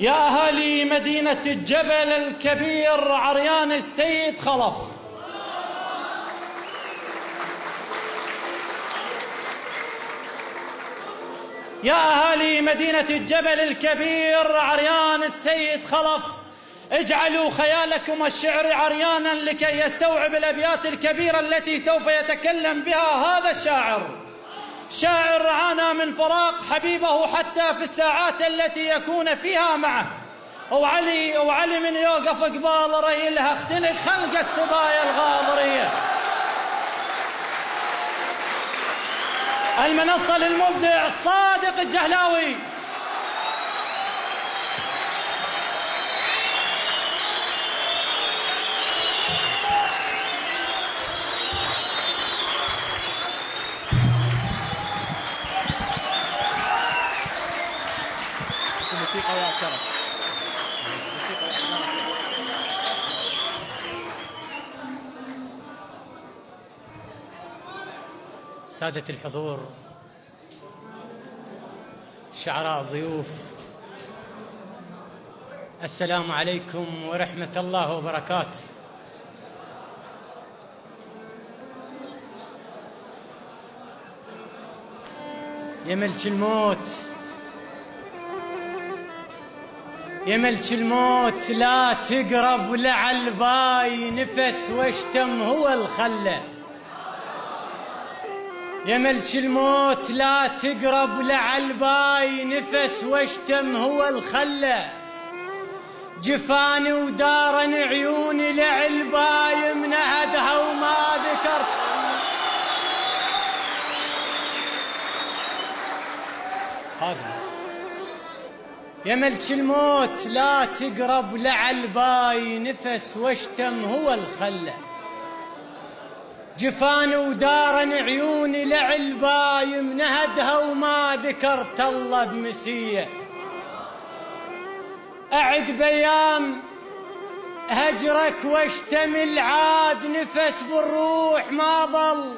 يا أهالي مدينة الجبل الكبير عريان السيد خلف، يا أهالي مدينة الجبل الكبير عريان السيد خلف، اجعلوا خيالكم الشعر عريانا لكي يستوعب الأبيات الكبيرة التي سوف يتكلم بها هذا الشاعر. شاعر عانى من فراق حبيبه حتى في الساعات التي يكون فيها معه. وعلي من يوقف قبال ريلها اختنق خلقة سبايا الغاضرية. المنصة للمبدع صادق الجهلاوي. موسيقى يا شرف، موسيقى يا شرف. سادة الحضور، شعراء الضيوف، السلام عليكم ورحمة الله وبركاته. يا ملك الموت، يا ملك الموت لا تقرب لعل باي نفس واشتم هو الخلة. يا ملك الموت لا تقرب لعل باي نفس واشتم هو الخلة. جفاني ودارن عيوني لعل باي منهدها وما ذكر. يا ملك الموت لا تقرب لعل باي نفس واشتم هو الخلة. جفاني ودارن عيوني لعل باي منهدها وما ذكرت الله بمسية. أعد بيام هجرك واشتمل عاد نفس بالروح ما ظل.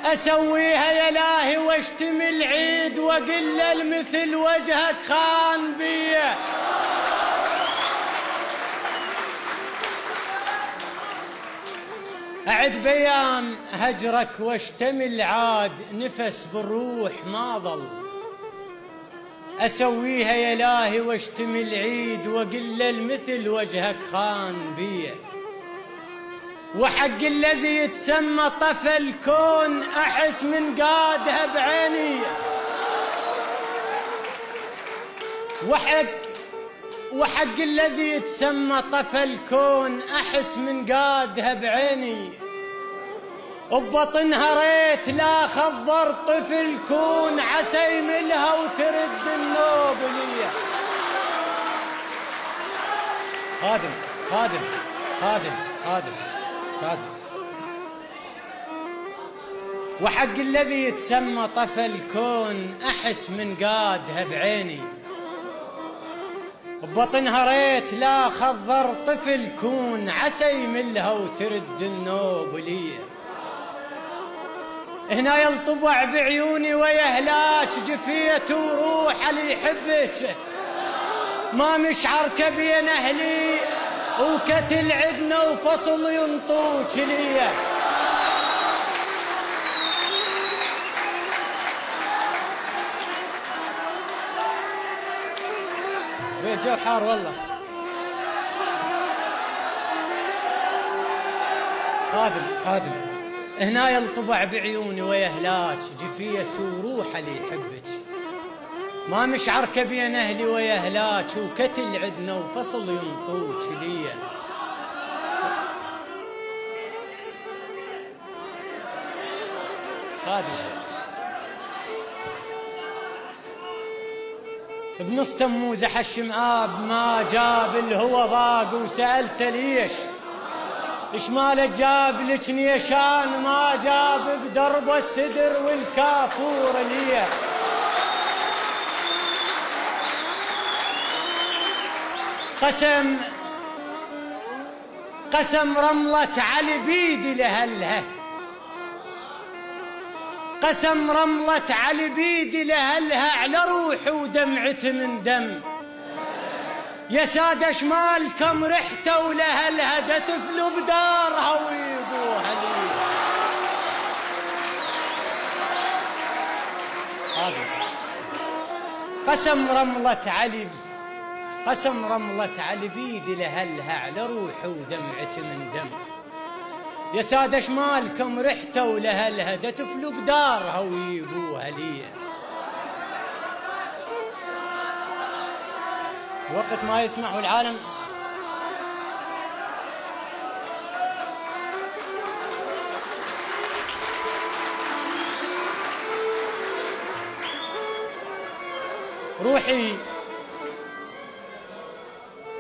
أسويها يا إلهي واشتمل عيد وقل المثل وجهك خان بيه. أعد بيام هجرك واشتمل عاد نفس بالروح ما ظل. أسويها يا إلهي واشتمل عيد وقل المثل وجهك خان بيه. وحق الذي يتسمى طفى الكون أحس من قادها بعيني. وحق الذي يتسمى طفى الكون أحس من قادها بعيني. وببطنها ريت لا خضر طفل كون عسى يملها وترد النوبلية. خادم خادم خادم خادم خادم. وحق الذي يتسمى طفى الكون أحس من قادها بعيني. ببطنها ريت لا خضر طفل كون عسى يملها وترد النوبلية. هنا يلطبع بعيوني ويهلاك جفيت وروح اللي يحبك. ما مشعرك بين أهلي وكتل عدنا وفصل ينطوك ليا. الجو حار والله. خادم هنا يلطبع بعيوني ويهلاك جفية وروح اللي يحبك. ما مشعرك بين أهلي ويهلاك وكتل عدنا وفصل ينطوك ليا. خادم بنص تموز حشم آب ما جاب الهوى ضاق وسألته ليش. إيش ماله جاب لك نيشان ما جاب بدرب السدر والكافور ليه. قسم رملة علي بيدي لهلها. قسم رملة علي بيدي لهلها على روحي ودمعتي من دم. يا سادة شمال كم رحتة ولهلها تفلوا بدارها ويبوها لي. قسم رملة علي، قسم رملة علي بيدي لهلها على روحي ودمعتي من دم. يا سادة شمال كم رحتة ولهلها تفلوا بدارها ويبوها لي. وقت ما يسمعوا العالم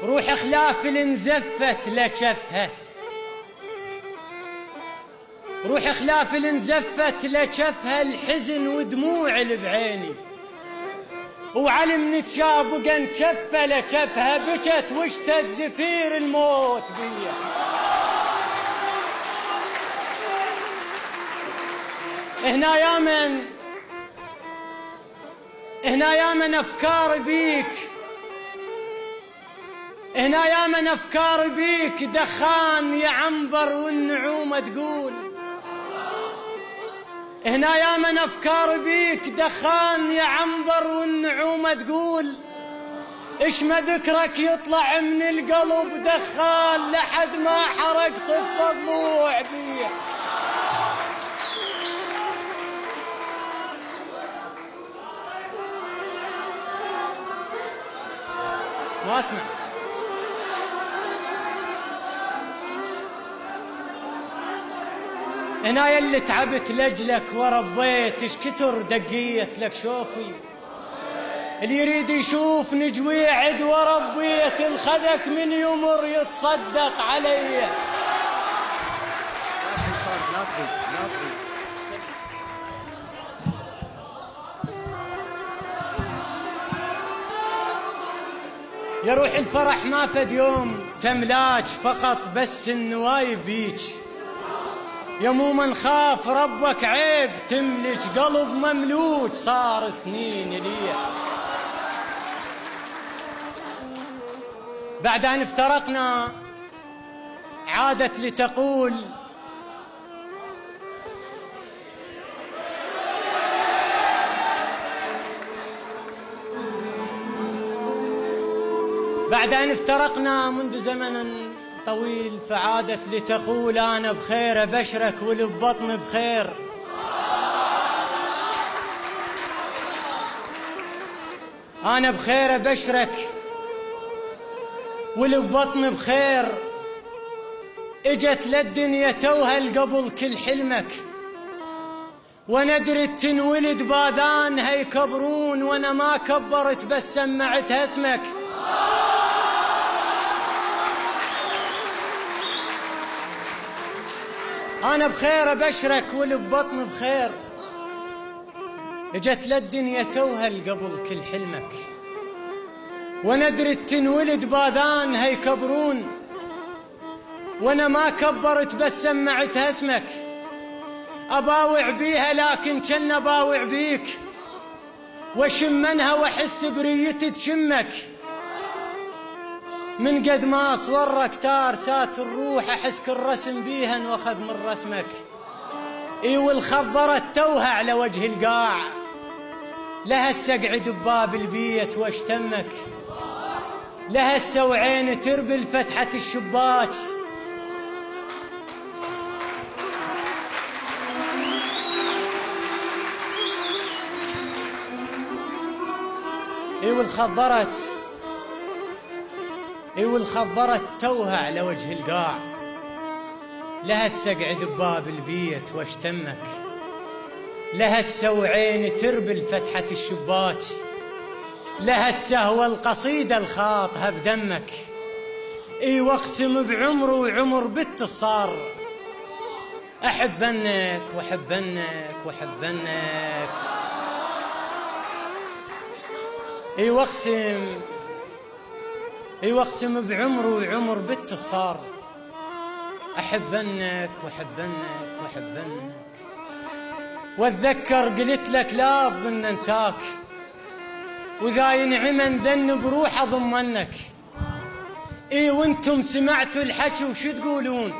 روحي خلاف انزفت لشفها، روحي خلاف انزفت لشفها الحزن ودموع اللي بعيني، وعلم نتشابق انشفه لشفها بكت واشتد زفير الموت بيا. هنا يا من افكار بيك، هنا يا من افكار بيك دخان يا عنبر والنعومه تقول. هنا يا من افكار بيك دخان يا عنبر والنعومه تقول. ايش ما ذكرك يطلع من القلب دخان لحد ما حرق صف الضلوع بيه. ما اسمع. هنا يلي تعبت لجلك وربيت ايش كتر دقيت لك شوفي. اللي يريد يشوف نجوي عد وربيت الخذك من يمر يتصدق علي. يا روح الفرح ما فد يوم تملاج فقط بس النوايب بيج. يا مو من خاف ربك عيب تملج قلب مملوج صار سنين لي. بعد أن افترقنا عادت لتقول بعد أن افترقنا منذ زمن طويل فعادت لتقول أنا بخير أبشرك واللي ببطن بخير. أنا بخير أبشرك واللي ببطن بخير. اجت للدنيا توهل قبل كل حلمك وانا درت تنولد باذان هيكبرون وانا ما كبرت بس سمعتها اسمك. أنا بخير أبشرك واللي ببطن بخير. اجت للدنيا توهل قبل كل حلمك وندرت تنولد باذان هيكبرون وانا ما كبرت بس سمعتها اسمك. أباوع بيها لكن كن أباوع بيك واشم منها واحس بريتي تشمك. من قد ما صورك تار سات الروح احس كل رسم بيها واخذ من رسمك. اي والخضرت توها على وجه القاع لها السقعد بباب البيت واشتمك. لها السوعين تربل فتحة الشباك اي والخضرت توها على وجه القاع لها السقعد بباب البيت واشتمك. لها السوعين تربل فتحة الشباك لها السهوة القصيدة الخاطها بدمك. اي واقسم بعمر وعمر بت الصار احبنك واحبنك واحبنك. اي واقسم بعمر وعمر بت الصار احبنك واحبنك واحبنك. واتذكر قلت لك لا اظن انساك واذا ينعمن ذن بروح اضمنك. اي وانتم سمعتوا الحكي وشو تقولون؟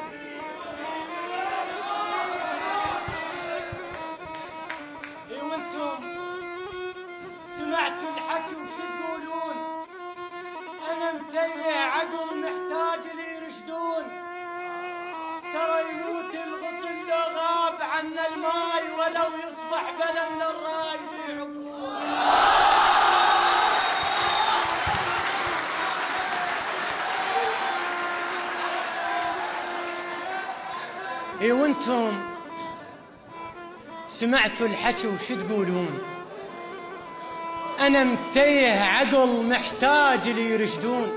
اي وانتم سمعتوا الحكي وشو تقولون؟ انا متيه عقل محتاج لي يرشدون، ترى يموت الغصن لو غاب عنا الماي، ولو يصبح بلم للرايد يعطون. اي وانتم سمعتوا الحكي وشو تقولون؟ انا متيه عقل محتاج لي يرشدون،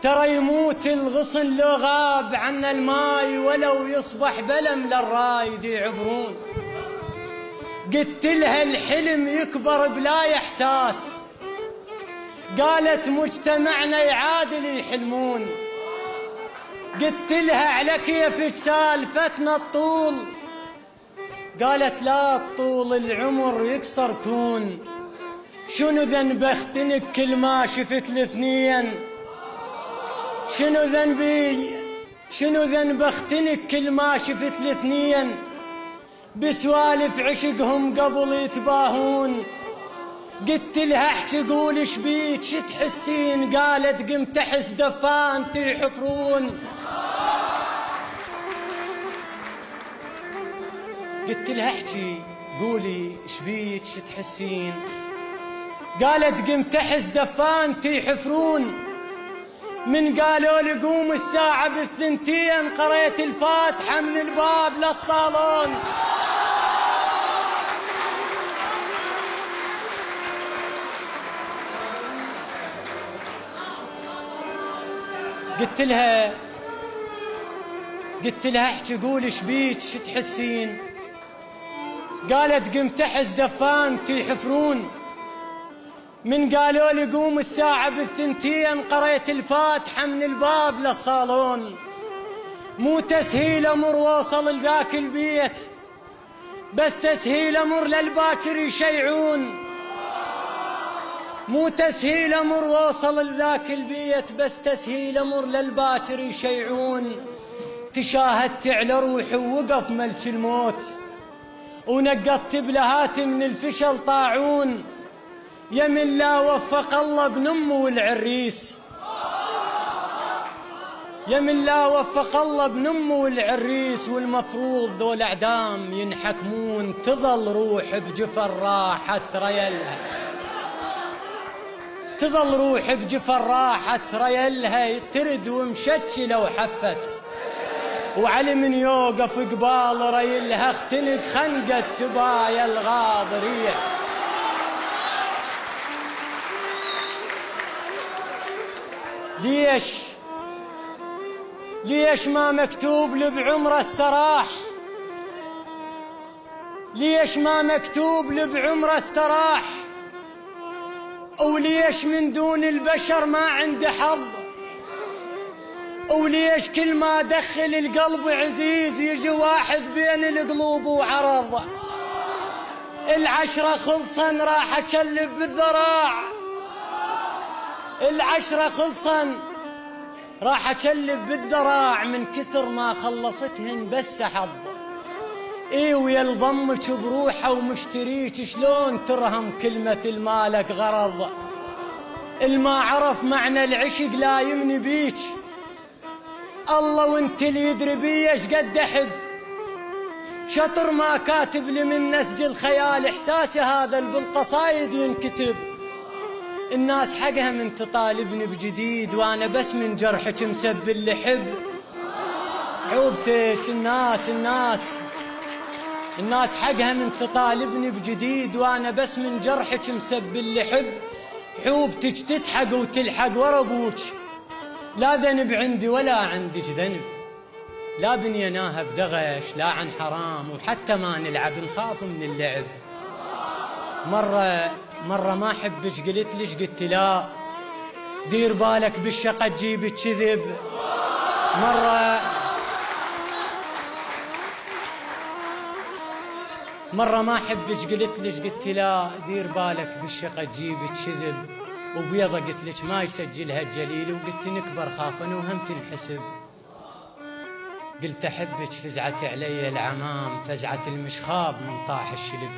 ترى يموت الغصن لو غاب عنا الماي، ولو يصبح بلم للرايد يعبرون. قلت لها الحلم يكبر بلا احساس، قالت مجتمعنا يعادل يحلمون. قلت لها على كيفك سالفتنا الطول، قالت لا الطول العمر يكسر كون. شنو ذنب اختنك كل ما شفت الاثنين؟ شنو ذنبي شنو ذنب اختنك كل ما شفت الاثنين؟ بسوالف عشقهم قبل يتباهون. قلت لها احكي قول ايش بيك شو تحسين؟ قالت قمت احس دفانتي يحفرون. قلت لها احكي قولي ايش بيك شو تحسين؟ قالت قمت احس دفانتي يحفرون. من قالوا لي قوم الساعة بالثنتين، قريت الفاتحة من الباب للصالون. قلت لها احكي قولي ايش بيك شو تحسين؟ قالت قمت احس دفانتي يحفرون. من قالوا لي قوم الساعة بالثنتين، قريت الفاتحة من الباب للصالون. مو تسهيل امر وصل لذاك البيت، بس تسهيل امر للباكر يشيعون. مو تسهيل امر وصل لذاك البيت، بس تسهيل امر للباكر يشيعون. تشاهدت على روحي ووقف ملك الموت، ونقضت بلهاتي من الفشل طاعون. يمن لا وفق الله ابن امه والعريس، يمن لا وفق الله ابن امه والعريس، والمفروض ذول اعدام ينحكمون. تظل روح بجفر راحت ريلها، تظل روح بجفر راحت ريلها. ترد ومشتشله وحفت، وعلي من يوقف قبال ريلها. اختنق خنقة سبايا الغاضرية. ليش ما مكتوب لي بعمره استراح؟ ليش ما مكتوب لي بعمره استراح؟ وليش من دون البشر ما عنده حظ؟ وليش كل ما دخل القلب عزيز يجي واحد بين القلوب وعرض؟ العشرة خلصن راح اشلب بالذراع، العشرة خلصن راح اشلب بالذراع. من كثر ما خلصتهن بس حظ. اي ويا الضمك بروحه ومشتريك، شلون ترهم كلمة المالك غرض؟ الما عرف معنى العشق لا يمني بيك، الله وانت اللي يدري بي ايش قد احب. شطر ما كاتب لي من نسج الخيال، احساسي هذا بالقصايد ينكتب. الناس حقها من تطالبني بجديد، وانا بس من جرحك مسب اللي حب. عوبتك الناس حقها من تطالبني بجديد، وانا بس من جرحك مسب اللي حب. حوبتك تسحق وتلحق ورا ابوك، لا ذنب عندي ولا عندك ذنب. لا بنيناها بدغش لا عن حرام، وحتى ما نلعب نخاف من اللعب. مرة ما حبك قلت ليش؟ قلت لا دير بالك بالشقة تجيب كذب. مرة ما حبك قلت ليش؟ قلت لا دير بالك بالشقة تجيب كذب. وبيضة قلت لك ما يسجلها الجليل، وقلت نكبر خافنا وهم تنحسب. قلت أحبك فزعت علي العمام، فزعة المشخاب من طاح الشلب.